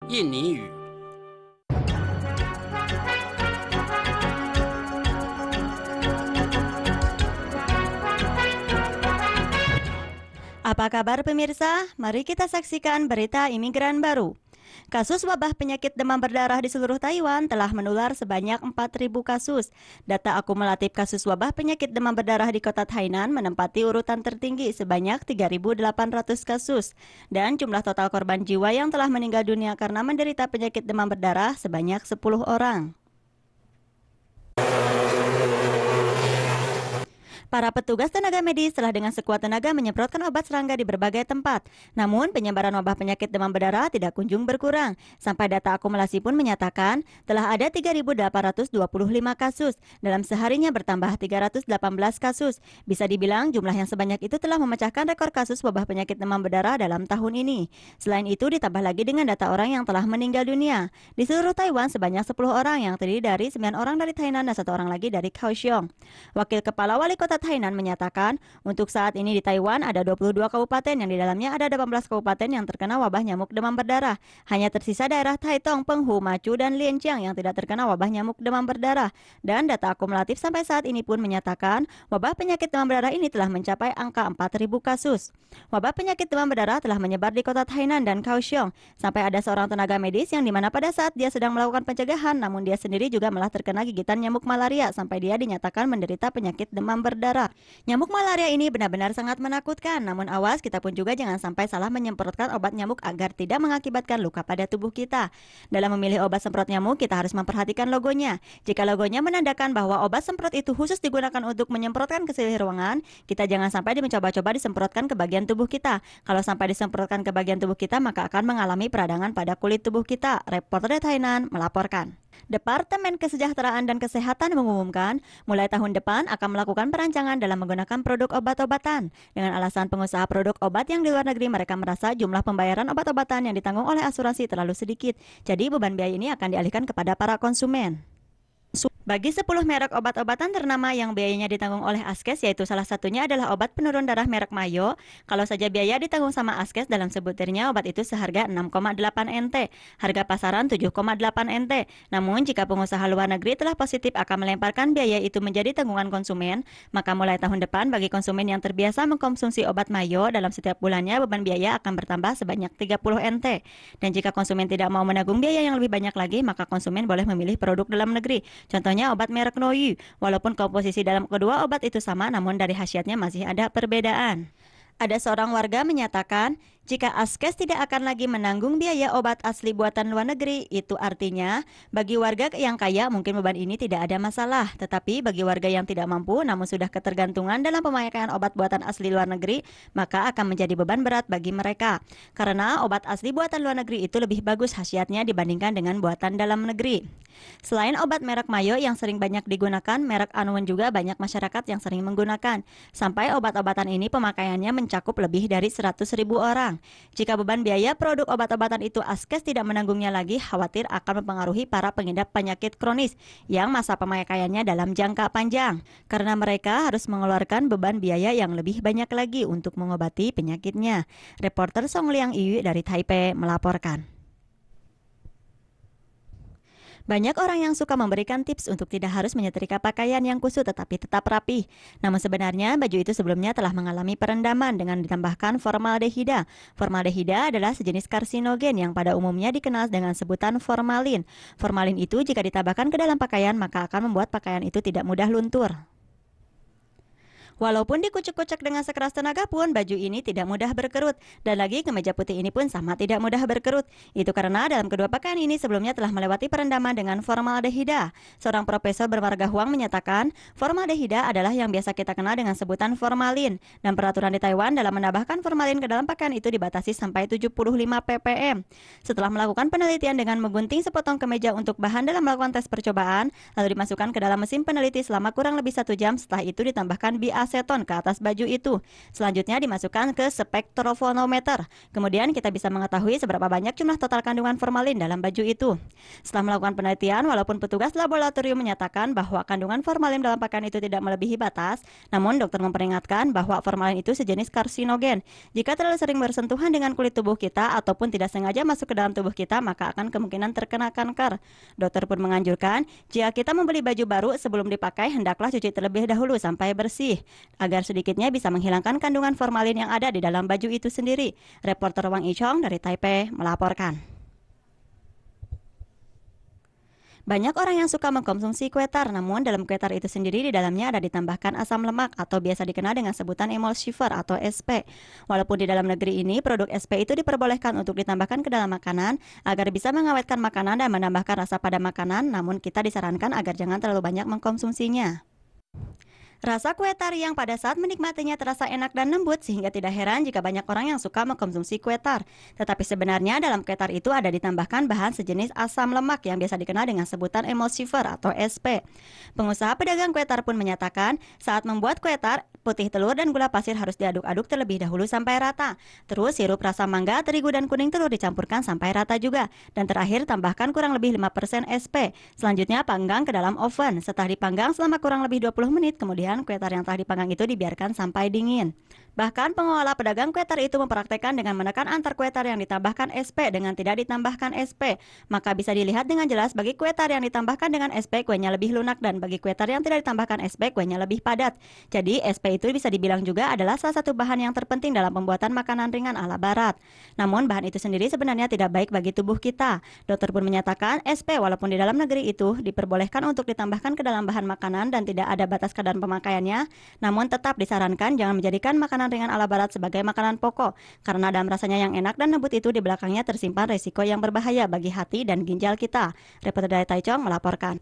印尼语。Apa kabar pemirsa? Mari kita saksikan berita imigran baru. Kasus wabah penyakit demam berdarah di seluruh Taiwan telah menular sebanyak 4.000 kasus. Data akumulatif kasus wabah penyakit demam berdarah di kota Tainan menempati urutan tertinggi sebanyak 3.800 kasus. Dan jumlah total korban jiwa yang telah meninggal dunia karena menderita penyakit demam berdarah sebanyak 10 orang. Para petugas tenaga medis telah dengan sekuat tenaga menyemprotkan obat serangga di berbagai tempat. Namun, penyebaran wabah penyakit demam berdarah tidak kunjung berkurang. Sampai data akumulasi pun menyatakan telah ada 3.825 kasus. Dalam seharinya bertambah 318 kasus. Bisa dibilang jumlah yang sebanyak itu telah memecahkan rekor kasus wabah penyakit demam berdarah dalam tahun ini. Selain itu, ditambah lagi dengan data orang yang telah meninggal dunia. Di seluruh Taiwan sebanyak 10 orang yang terdiri dari 9 orang dari Tainan dan 1 orang lagi dari Kaohsiung. Wakil Kepala Wali Kota Tainan menyatakan, untuk saat ini di Taiwan ada 22 kabupaten yang di dalamnya ada 18 kabupaten yang terkena wabah nyamuk demam berdarah. Hanya tersisa daerah Taitung, Penghu, Machu, dan Lianjiang yang tidak terkena wabah nyamuk demam berdarah. Dan data akumulatif sampai saat ini pun menyatakan, wabah penyakit demam berdarah ini telah mencapai angka 4.000 kasus. Wabah penyakit demam berdarah telah menyebar di kota Tainan dan Kaohsiung. Sampai ada seorang tenaga medis yang dimana pada saat dia sedang melakukan pencegahan, namun dia sendiri juga malah terkena gigitan nyamuk malaria sampai dia dinyatakan menderita penyakit demam berdarah. Nyamuk malaria ini benar-benar sangat menakutkan, namun awas kita pun juga jangan sampai salah menyemprotkan obat nyamuk agar tidak mengakibatkan luka pada tubuh kita. Dalam memilih obat semprot nyamuk, kita harus memperhatikan logonya. Jika logonya menandakan bahwa obat semprot itu khusus digunakan untuk menyemprotkan ke seluruh ruangan, kita jangan sampai mencoba-coba disemprotkan ke bagian tubuh kita. Kalau sampai disemprotkan ke bagian tubuh kita, maka akan mengalami peradangan pada kulit tubuh kita. Reporter Tainan melaporkan. Departemen Kesejahteraan dan Kesehatan mengumumkan mulai tahun depan akan melakukan perancangan dalam menggunakan produk obat-obatan. Dengan alasan pengusaha produk obat yang di luar negeri mereka merasa jumlah pembayaran obat-obatan yang ditanggung oleh asuransi terlalu sedikit. Jadi beban biaya ini akan dialihkan kepada para konsumen. Bagi 10 merek obat-obatan ternama yang biayanya ditanggung oleh Askes, yaitu salah satunya adalah obat penurun darah merek Mayo. Kalau saja biaya ditanggung sama Askes, dalam sebutirnya obat itu seharga 6,8 NT, harga pasaran 7,8 NT. Namun jika pengusaha luar negeri telah positif akan melemparkan biaya itu menjadi tanggungan konsumen, maka mulai tahun depan bagi konsumen yang terbiasa mengkonsumsi obat Mayo dalam setiap bulannya beban biaya akan bertambah sebanyak 30 NT. Dan jika konsumen tidak mau menanggung biaya yang lebih banyak lagi, maka konsumen boleh memilih produk dalam negeri. Contohnya obat merek Noyu. Walaupun komposisi dalam kedua obat itu sama, namun dari khasiatnya masih ada perbedaan. Ada seorang warga menyatakan, jika Askes tidak akan lagi menanggung biaya obat asli buatan luar negeri, itu artinya bagi warga yang kaya mungkin beban ini tidak ada masalah. Tetapi bagi warga yang tidak mampu namun sudah ketergantungan dalam pemakaian obat buatan asli luar negeri, maka akan menjadi beban berat bagi mereka. Karena obat asli buatan luar negeri itu lebih bagus khasiatnya dibandingkan dengan buatan dalam negeri. Selain obat merek Mayo yang sering banyak digunakan, merek Anwen juga banyak masyarakat yang sering menggunakan. Sampai obat-obatan ini pemakaiannya mencakup lebih dari 100.000 orang. Jika beban biaya produk obat-obatan itu Askes tidak menanggungnya lagi, khawatir akan mempengaruhi para pengidap penyakit kronis yang masa pemakaiannya dalam jangka panjang. Karena mereka harus mengeluarkan beban biaya yang lebih banyak lagi untuk mengobati penyakitnya. Reporter Song Liang Yu dari Taipei melaporkan. Banyak orang yang suka memberikan tips untuk tidak harus menyetrika pakaian yang kusut tetapi tetap rapi. Namun sebenarnya baju itu sebelumnya telah mengalami perendaman dengan ditambahkan formaldehida. Formaldehida adalah sejenis karsinogen yang pada umumnya dikenal dengan sebutan formalin. Formalin itu jika ditambahkan ke dalam pakaian maka akan membuat pakaian itu tidak mudah luntur. Walaupun dikucek-kucek dengan sekeras tenaga pun, baju ini tidak mudah berkerut. Dan lagi kemeja putih ini pun sama tidak mudah berkerut. Itu karena dalam kedua pakaian ini sebelumnya telah melewati perendaman dengan formaldehida. Seorang profesor bermarga Huang menyatakan, formaldehida adalah yang biasa kita kenal dengan sebutan formalin. Dan peraturan di Taiwan dalam menambahkan formalin ke dalam pakaian itu dibatasi sampai 75 ppm. Setelah melakukan penelitian dengan menggunting sepotong kemeja untuk bahan dalam melakukan tes percobaan, lalu dimasukkan ke dalam mesin peneliti selama kurang lebih 1 jam, setelah itu ditambahkan BA aseton ke atas baju itu. Selanjutnya dimasukkan ke spektrofonometer. Kemudian kita bisa mengetahui seberapa banyak jumlah total kandungan formalin dalam baju itu. Setelah melakukan penelitian, walaupun petugas laboratorium menyatakan bahwa kandungan formalin dalam pakaian itu tidak melebihi batas, namun dokter memperingatkan bahwa formalin itu sejenis karsinogen. Jika terlalu sering bersentuhan dengan kulit tubuh kita ataupun tidak sengaja masuk ke dalam tubuh kita, maka akan kemungkinan terkena kanker. Dokter pun menganjurkan, jika kita membeli baju baru sebelum dipakai, hendaklah cuci terlebih dahulu sampai bersih, agar sedikitnya bisa menghilangkan kandungan formalin yang ada di dalam baju itu sendiri. Reporter Wang Ichong dari Taipei melaporkan. Banyak orang yang suka mengkonsumsi kue tar, namun dalam kue tar itu sendiri di dalamnya ada ditambahkan asam lemak atau biasa dikenal dengan sebutan emulsifier atau SP. Walaupun di dalam negeri ini produk SP itu diperbolehkan untuk ditambahkan ke dalam makanan agar bisa mengawetkan makanan dan menambahkan rasa pada makanan, namun kita disarankan agar jangan terlalu banyak mengkonsumsinya. Rasa kue tar yang pada saat menikmatinya terasa enak dan lembut sehingga tidak heran jika banyak orang yang suka mengkonsumsi kue tar. Tetapi sebenarnya dalam kue tar itu ada ditambahkan bahan sejenis asam lemak yang biasa dikenal dengan sebutan emulsifier atau SP. Pengusaha pedagang kue tar pun menyatakan saat membuat kue tar, putih telur dan gula pasir harus diaduk-aduk terlebih dahulu sampai rata. Terus sirup rasa mangga, terigu dan kuning telur dicampurkan sampai rata juga. Dan terakhir tambahkan kurang lebih 5% SP. Selanjutnya panggang ke dalam oven. Setelah dipanggang selama kurang lebih 20 menit, kemudian kue tar yang telah dipanggang itu dibiarkan sampai dingin. Bahkan pengelola pedagang kue tar itu mempraktekkan dengan menekan antar kue tar yang ditambahkan SP dengan tidak ditambahkan SP. Maka bisa dilihat dengan jelas bagi kue tar yang ditambahkan dengan SP kuenya lebih lunak dan bagi kue tar yang tidak ditambahkan SP kuenya lebih padat. Jadi SP itu bisa dibilang juga adalah salah satu bahan yang terpenting dalam pembuatan makanan ringan ala barat. Namun bahan itu sendiri sebenarnya tidak baik bagi tubuh kita. Dokter pun menyatakan SP walaupun di dalam negeri itu diperbolehkan untuk ditambahkan ke dalam bahan makanan dan tidak ada batas kadar pemakaiannya, namun tetap disarankan jangan menjadikan makanan ringan ala barat sebagai makanan pokok, karena dalam rasanya yang enak dan lembut itu di belakangnya tersimpan resiko yang berbahaya bagi hati dan ginjal kita. Reporter dari Taichung melaporkan.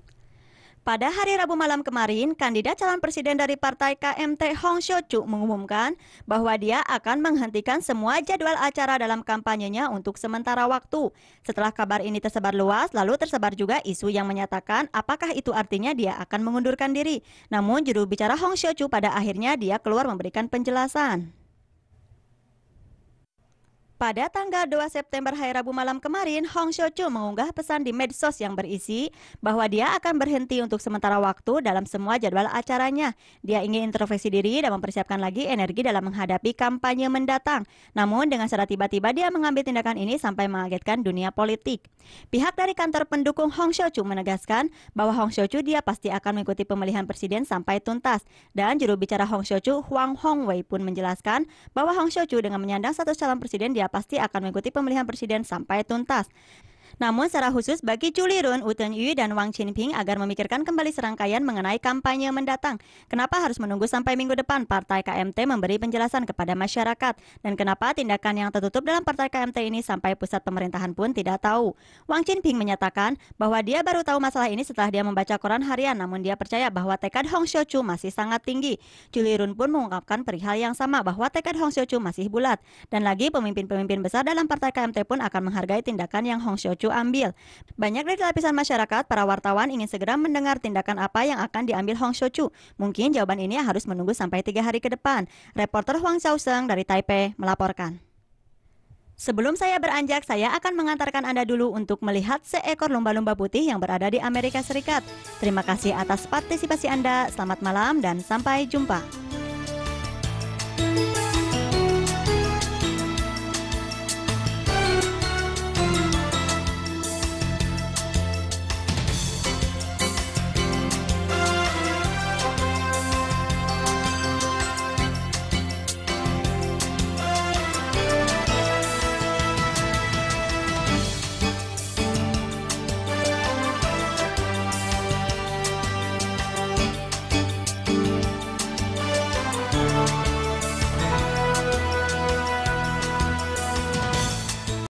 Pada hari Rabu malam kemarin, kandidat calon presiden dari partai KMT Hong Xiu-chu mengumumkan bahwa dia akan menghentikan semua jadwal acara dalam kampanyenya untuk sementara waktu. Setelah kabar ini tersebar luas, lalu tersebar juga isu yang menyatakan apakah itu artinya dia akan mengundurkan diri. Namun juru bicara Hong Xiu-chu pada akhirnya dia keluar memberikan penjelasan. Pada tanggal 2 September hari Rabu malam kemarin, Hong Xiu-chu mengunggah pesan di medsos yang berisi bahwa dia akan berhenti untuk sementara waktu dalam semua jadwal acaranya. Dia ingin introspeksi diri dan mempersiapkan lagi energi dalam menghadapi kampanye mendatang. Namun dengan secara tiba-tiba dia mengambil tindakan ini sampai mengagetkan dunia politik. Pihak dari kantor pendukung Hong Xiu-chu menegaskan bahwa Hong Xiu-chu dia pasti akan mengikuti pemilihan presiden sampai tuntas. Dan juru bicara Hong Xiu-chu, Huang Hongwei pun menjelaskan bahwa Hong Xiu-chu dengan menyandang status calon presiden dia pasti akan mengikuti pemilihan presiden sampai tuntas. Namun secara khusus bagi Chu Li-run, Wu Tenyu dan Wang Qinping agar memikirkan kembali serangkaian mengenai kampanye mendatang. Kenapa harus menunggu sampai minggu depan partai KMT memberi penjelasan kepada masyarakat? Dan kenapa tindakan yang tertutup dalam partai KMT ini sampai pusat pemerintahan pun tidak tahu? Wang Qinping menyatakan bahwa dia baru tahu masalah ini setelah dia membaca koran harian, namun dia percaya bahwa tekad Hong Xiu-chu masih sangat tinggi. Chu Li-run pun mengungkapkan perihal yang sama bahwa tekad Hong Xiu-chu masih bulat. Dan lagi pemimpin-pemimpin besar dalam partai KMT pun akan menghargai tindakan yang Hong Xiu-chu ambil. Banyak dari lapisan masyarakat, para wartawan ingin segera mendengar tindakan apa yang akan diambil Hong Xiu-chu. Mungkin jawaban ini harus menunggu sampai 3 hari ke depan. Reporter Huang Xiaoseng dari Taipei melaporkan. Sebelum saya beranjak, saya akan mengantarkan Anda dulu untuk melihat seekor lumba-lumba putih yang berada di Amerika Serikat. Terima kasih atas partisipasi Anda, selamat malam dan sampai jumpa.